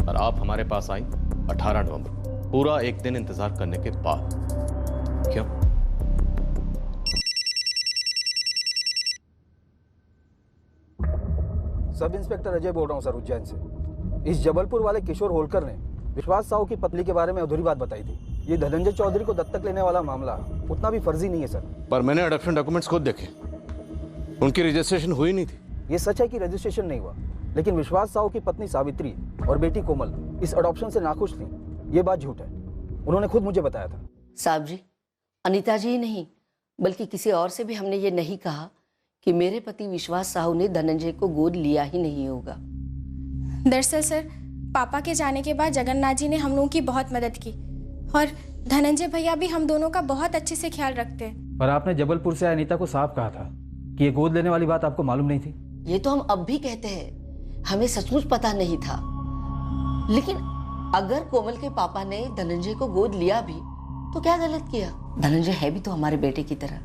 और आप हमारे पास आई 18 नवंबर, पूरा एक दिन इंतजार करने के बाद। क्यों? सब इंस्पेक्टर अजय बोल रहा हूँ सर, उज्जैन से। इस जबलपुर वाले किशोर होलकर ने विश्वास साहू की पत्नी के बारे में अधूरी बात बताई थी। ये धनंजय चौधरी को दत्तक लेने वाला मामला उतना भी फर्जी नहीं है सर। पर मैंने अडॉप्शन डॉक्यूमेंट्स खुद देखे, उनकी रजिस्ट्रेशन हुई नहीं थी। ये सच है कि रजिस्ट्रेशन नहीं हुआ, लेकिन विश्वास साहू की पत्नी सावित्री और बेटी कोमल इस अडॉप्शन से नाखुश थी। ये बात झूठ है, उन्होंने खुद मुझे बताया था। साहब जी, अनीता जी ही नहीं बल्कि किसी और से भी हमने ये नहीं कहा कि मेरे पति विश्वास साहू ने धनंजय को गोद लिया ही नहीं होगा। दरअसल सर, पापा के जाने के बाद जगन्नाथ जी ने हम लोगों की बहुत मदद की और धनंजय भैया भी हम दोनों का बहुत अच्छे से ख्याल रखते हैं। पर आपने जबलपुर से अनीता को साफ कहा था कि ये गोद लेने वाली बात आपको मालूम नहीं थी। ये तो हम अब भी कहते हैं, हमें सचमुच पता नहीं था। लेकिन अगर कोमल के पापा ने धनंजय को गोद लिया भी तो क्या गलत किया? धनंजय है भी तो हमारे बेटे की तरह।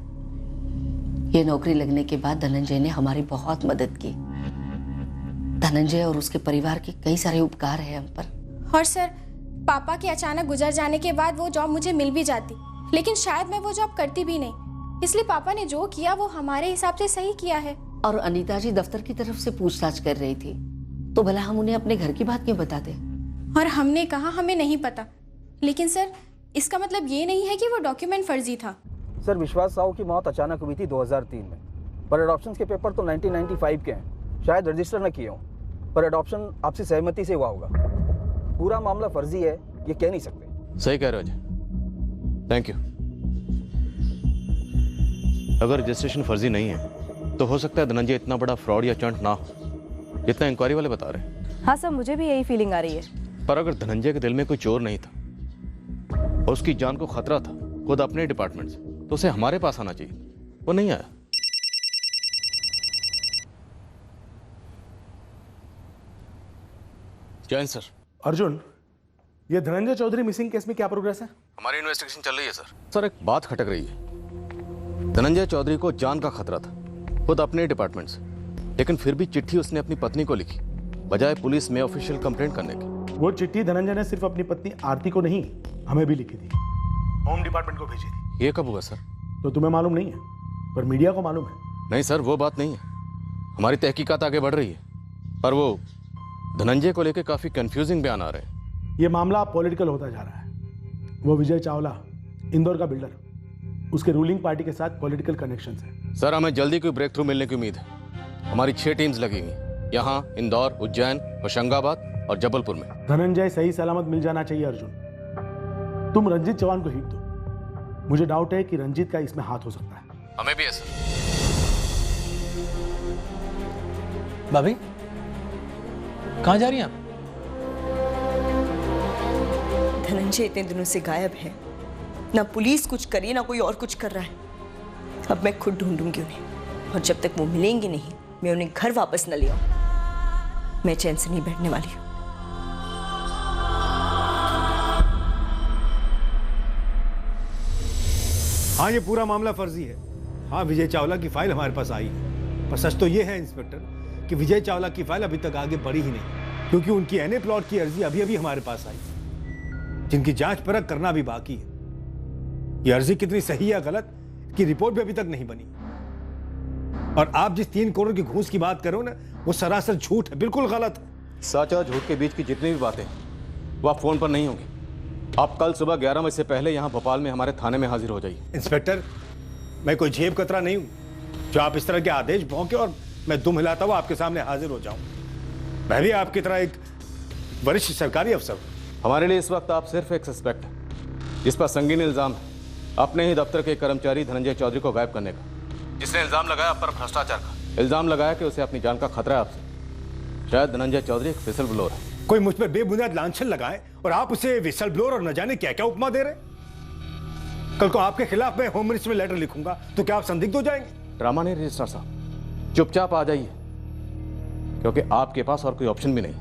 ये नौकरी लगने के बाद धनंजय ने हमारी बहुत मदद की। धनंजय और उसके परिवार के कई सारे उपकार हैं हम पर। और सर, पापा के अचानक गुजर जाने के बाद वो जॉब मुझे मिल भी जाती, लेकिन शायद मैं वो जॉब करती भी नहीं। इसलिए पापा ने जो किया वो हमारे हिसाब से सही किया है। और अनीता जी दफ्तर की तरफ से पूछताछ कर रही थी, तो भला हम उन्हें अपने घर की बात क्यों बताते? और हमने कहा हमें नहीं पता, लेकिन सर इसका मतलब ये नहीं है कि वो डॉक्यूमेंट फर्जी था। सर, विश्वास साहू की मौत अचानक हुई थी 2003 में, पर एडॉप्शन के पेपर तो 1995 के हैं। शायद रजिस्टर न किए हों, पर एडॉप्शन आपसी सहमति से हुआ होगा। पूरा मामला फर्जी है ये कह नहीं सकते। सही कह रहे हो जी, थैंक यू। अगर रजिस्ट्रेशन फर्जी नहीं है तो हो सकता है धनंजय इतना बड़ा फ्रॉड या चंट ना हो जितना इंक्वायरी वाले बता रहे हैं। हाँ सर, मुझे भी यही फीलिंग आ रही है। पर अगर धनंजय के दिल में कोई चोर नहीं था और उसकी जान को खतरा था खुद अपने डिपार्टमेंट से, तो उसे हमारे पास आना चाहिए। वो नहीं आया। जैन सर। अर्जुन, ये धनंजय चौधरी मिसिंग केस में क्या प्रोग्रेस है? हमारी इन्वेस्टिगेशन चल रही है सर। सर, एक बात खटक रही है। धनंजय चौधरी को जान का खतरा था खुद अपने डिपार्टमेंट से, लेकिन फिर भी चिट्ठी उसने अपनी पत्नी को लिखी बजाय पुलिस में ऑफिशियल कंप्लेंट करने की। वो चिट्ठी धनंजय ने सिर्फ अपनी पत्नी आरती को नहीं, हमें भी लिखी थी, होम डिपार्टमेंट को भेजी थी। ये कब हुआ सर? तो तुम्हें मालूम नहीं है, पर मीडिया को मालूम है। नहीं सर, वो बात नहीं है। हमारी तहकीकात आगे बढ़ रही है, पर वो धनंजय को लेकर काफी कंफ्यूजिंग बयान आ रहे हैं। ये मामला पॉलिटिकल होता जा रहा है। वो विजय चावला, इंदौर का बिल्डर, उसके रूलिंग पार्टी के साथ पॉलिटिकल कनेक्शंस हैं। सर, हमें जल्दी कोई ब्रेक थ्रू मिलने की उम्मीद है। हमारी 6 टीम्स लगी हुई हैं, यहाँ, इंदौर, उज्जैन, होशंगाबाद और जबलपुर में। धनंजय सही सलामत मिल जाना चाहिए अर्जुन। तुम रंजीत चौहान को हिट दो। मुझे डाउट है कि रंजीत का इसमें हाथ हो सकता है। हमें भी है सर। भाभी, कहाँ जा रही हैं आप? धनंजय इतने दिनों से गायब है, ना पुलिस कुछ करी ना कोई और कुछ कर रहा है। अब मैं खुद ढूंढूंगी उन्हें, और जब तक वो मिलेंगे नहीं मैं उन्हें घर वापस न ले आऊं, मैं चैन से नहीं बैठने वाली हूं। हाँ, ये पूरा मामला फर्जी है। हाँ, विजय चावला की फाइल हमारे पास आई है, पर सच तो ये है इंस्पेक्टर कि विजय चावला की फाइल अभी तक आगे बढ़ी ही नहीं, क्योंकि उनकी एनए प्लॉट की अर्जी अभी अभी हमारे पास आई, जिनकी जांच परख करना भी बाकी है। ये अर्जी कितनी सही या गलत की रिपोर्ट भी अभी तक नहीं बनी। और आप जिस 3 करोड़ की घूस की बात करो ना, वो सरासर झूठ है, बिल्कुल गलत है। सच और झूठ के बीच की जितनी भी बातें वो आप फोन पर नहीं होंगी। आप कल सुबह 11 बजे से पहले यहाँ भोपाल में हमारे थाने में हाजिर हो जाइए। इंस्पेक्टर, मैं कोई जेब कतरा नहीं हूं जो आप इस तरह के आदेश भौंके और मैं दुम हिलाता हुआ आपके सामने हाजिर हो जाऊं। मैं भी आपकी तरह एक वरिष्ठ सरकारी अफसर हूं। हमारे लिए इस वक्त आप सिर्फ एक सस्पेक्ट हैं जिस पर संगीन इल्जाम है अपने ही दफ्तर के कर्मचारी धनंजय चौधरी को गायब करने का, जिसने इल्जाम लगाया आप पर भ्रष्टाचार का। इल्जाम लगाया कि उसे अपनी जान का खतरा है आपसे। शायद धनंजय चौधरी एक विसल ब्लोअर है। कोई मुझ पर बेबुनियाद लांछन लगाए और आप उसे विसल ब्लोअर और न जाने क्या क्या उपमा दे रहे। कल को आपके खिलाफ मैं होम मिनिस्ट्री में लेटर लिखूंगा तो क्या आप संदिग्ध हो जाएंगे? ड्रामा नहीं रजिस्ट्रार साहब, चुपचाप आ जाइए, क्योंकि आपके पास और कोई ऑप्शन भी नहीं।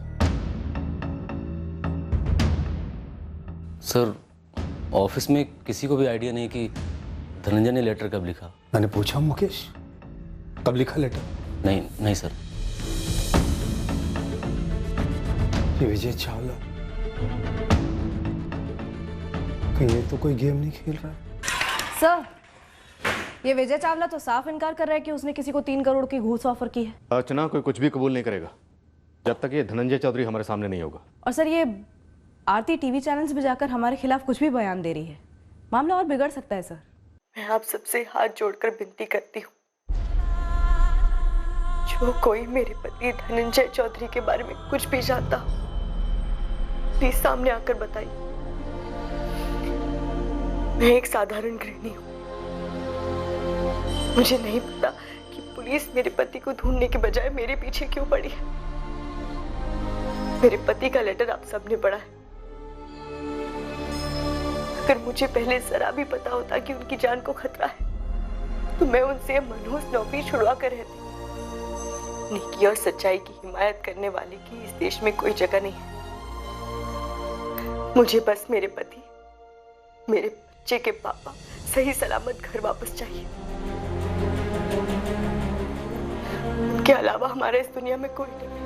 सर, ऑफिस में किसी को भी आइडिया नहीं कि धनंजय ने लेटर कब लिखा। मैंने पूछा मुकेश, कब लिखा लेटर? नहीं सर। ये विजय चावला, कहीं ये तो कोई गेम नहीं खेल रहा है? सर, ये विजय चावला तो साफ इनकार कर रहा है कि उसने किसी को 3 करोड़ की घूस ऑफर की है। अर्चना, कोई कुछ भी कबूल नहीं करेगा जब तक ये धनंजय चौधरी हमारे सामने नहीं होगा। और सर, ये आरती टीवी चैनल्स में जाकर हमारे खिलाफ कुछ भी बयान दे रही है, मामला और बिगड़ सकता है। सर, मैं आप सबसे हाथ जोड़कर विनती करती हूँ, जो कोई मेरे पति धनंजय चौधरी के बारे में कुछ भी जानता हो, प्लीज सामने आकर बताइए। मैं एक साधारण गृहिणी हूँ, मुझे नहीं पता कि पुलिस मेरे पति को ढूंढने के बजाय मेरे पीछे क्यों पड़ी है। मेरे पति का लेटर आप सबने पढ़ा है। अगर मुझे पहले जरा भी पता होता कि उनकी जान को खतरा है तो मैं उनसे मनहूस नौकरी छुड़वा कर रहती। नेकी और सच्चाई की हिमायत करने वाले की इस देश में कोई जगह नहीं है। मुझे बस मेरे पति, मेरे बच्चे के पापा सही सलामत घर वापस चाहिए। उनके अलावा हमारे इस दुनिया में कोई नहीं है।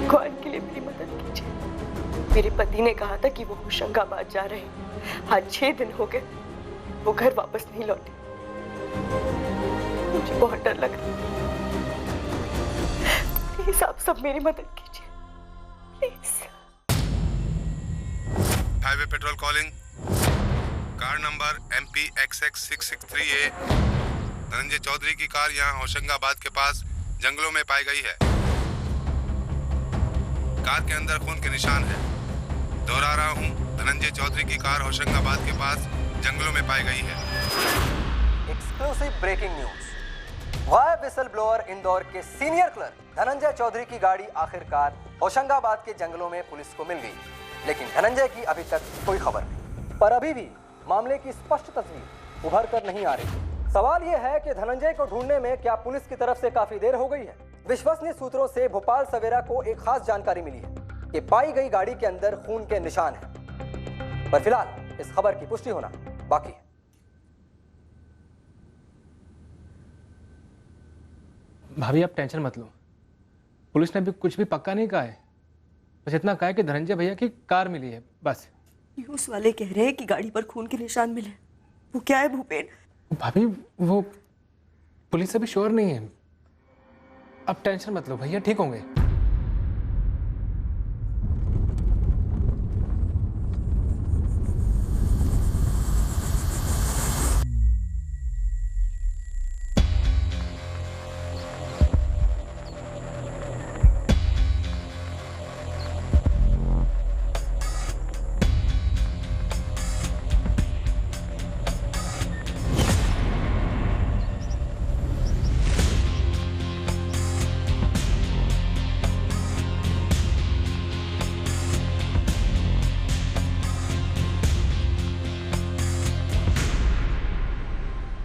भगवान के लिए मेरी मदद कीजिए। मेरे पति ने कहा था कि वो होशंगाबाद जा रहे हैं। आज 6 दिन हो गए, वो घर वापस नहीं लौटे। मुझे बहुत डर लग रहा है। प्लीज आप सब मेरी मदद कीजिए, please. Highway patrol calling, car number MPXX663A। Dhananjay Chaudhary की कार यहाँ होशंगाबाद के पास जंगलों में पाई गई है। कार के अंदर खून के निशान है। दोहरा रहा हूँ, धनंजय चौधरी की कार होशंगाबाद के पास जंगलों में पाई गई है। Exclusive breaking news. Via whistle blower Indore के सीनियर क्लर्क धनंजय चौधरी की गाड़ी आखिरकार होशंगाबाद के जंगलों में पुलिस को मिल गई, लेकिन धनंजय की अभी तक कोई खबर नहीं। पर अभी भी मामले की स्पष्ट तस्वीर उभर कर नहीं आ रही। सवाल यह है कि धनंजय को ढूंढने में क्या पुलिस की तरफ से काफी देर हो गई है। विश्वसनीय सूत्रों से भोपाल सवेरा को एक खास जानकारी मिली है कि पाई गई गाड़ी के अंदर खून के निशान हैं। पर फिलहाल इस खबर की पुष्टि होना बाकी है। भाभी आप टेंशन मत लो, पुलिस ने अभी कुछ भी पक्का नहीं कहा है। बस इतना कहा है कि धनंजय भैया की कार मिली है, बस। न्यूज़ वाले कह रहे हैं कि गाड़ी पर खून के निशान मिले। वो क्या है भूपेन? भाभी वो पुलिस अभी श्योर नहीं है। अब टेंशन मत लो, भैया ठीक होंगे।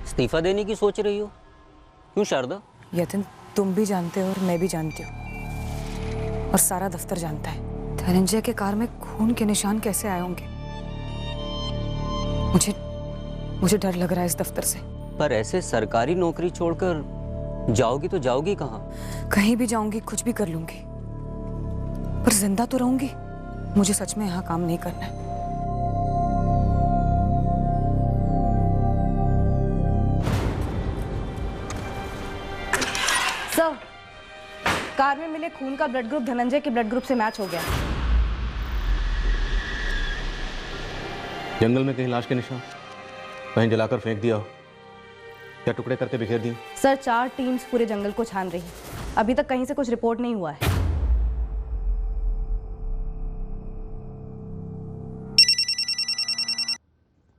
इस्तीफा देने की सोच रही हो? क्यों शारदा? यतिन, तुम भी जानते हो और मैं भी जानती हूँ और सारा दफ्तर जानता है धनंजय के कार में खून के निशान कैसे आए होंगे। मुझे डर लग रहा है इस दफ्तर से। पर ऐसे सरकारी नौकरी छोड़कर जाओगी तो जाओगी कहाँ? कहीं भी जाऊंगी, कुछ भी कर लूंगी, पर जिंदा तो रहूंगी। मुझे सच में यहाँ काम नहीं करना है। सर, कार में मिले खून का ब्लड ग्रुप धनंजय के ब्लड ग्रुप से मैच हो गया। जंगल में कहीं लाश के निशान, कहीं जलाकर फेंक दिया हो या टुकड़े करके बिखेर दिए? सर, 4 टीम्स पूरे जंगल को छान रही है। अभी तक कहीं से कुछ रिपोर्ट नहीं हुआ है।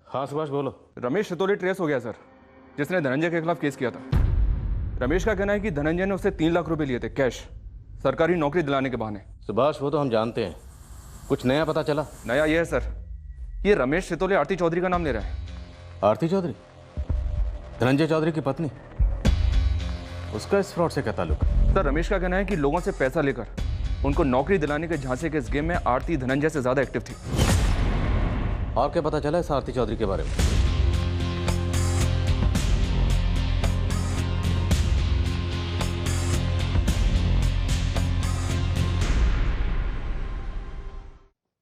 हाँ सुभाष बोलो। रमेश सितोले ट्रेस हो गया सर, जिसने धनंजय के खिलाफ केस किया था। रमेश का कहना है कि धनंजय ने उससे 3 लाख रुपए लिए थे कैश, सरकारी नौकरी दिलाने के बहाने। सुभाष वो तो हम जानते हैं, कुछ नया पता चला? नया ये है सर, ये रमेश सितोले आरती चौधरी का नाम ले रहा है। आरती चौधरी? धनंजय चौधरी की पत्नी? उसका इस फ्रॉड से क्या ताल्लुक? सर रमेश का कहना है कि लोगों से पैसा लेकर उनको नौकरी दिलाने के झांसे के इस गेम में आरती धनंजय से ज्यादा एक्टिव थी। और क्या पता चला इस आरती चौधरी के बारे में?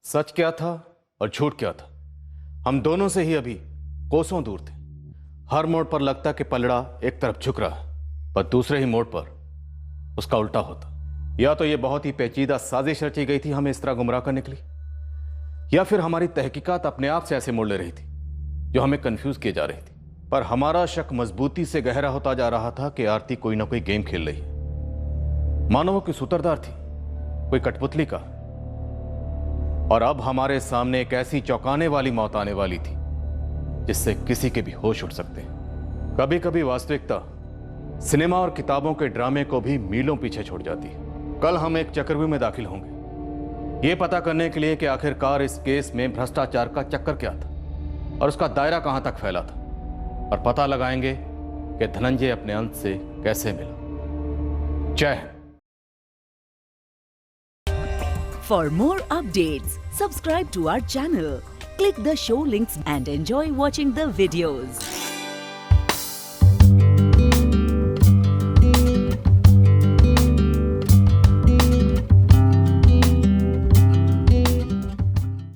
सच क्या था और झूठ क्या था, हम दोनों से ही अभी कोसों दूर थे। हर मोड़ पर लगता कि पलड़ा एक तरफ झुक रहा, पर दूसरे ही मोड़ पर उसका उल्टा होता। या तो ये बहुत ही पेचीदा साजिश रची गई थी हमें इस तरह गुमराह करने के लिए, या फिर हमारी तहकीकात अपने आप से ऐसे मोड़ ले रही थी जो हमें कंफ्यूज किए जा रही थी। पर हमारा शक मजबूती से गहरा होता जा रहा था कि आरती कोई ना कोई गेम खेल रही है। मानो वो कोई सूत्रधार थी, कोई कठपुतली का। और अब हमारे सामने एक ऐसी चौंकाने वाली मौत आने वाली थी जिससे किसी के भी होश उड़ सकते हैं। कभी कभी वास्तविकता सिनेमा और किताबों के ड्रामे को भी मीलों पीछे छोड़ जाती है। कल हम एक चक्रव्यूह में दाखिल होंगे, ये पता करने के लिए कि आखिरकार इस केस में भ्रष्टाचार का चक्कर क्या था और उसका दायरा कहां तक फैला था, और पता लगाएंगे कि धनंजय अपने अंत से कैसे मिला। जय Hind. For more updates, subscribe to our channel, click the show links and enjoy watching the videos.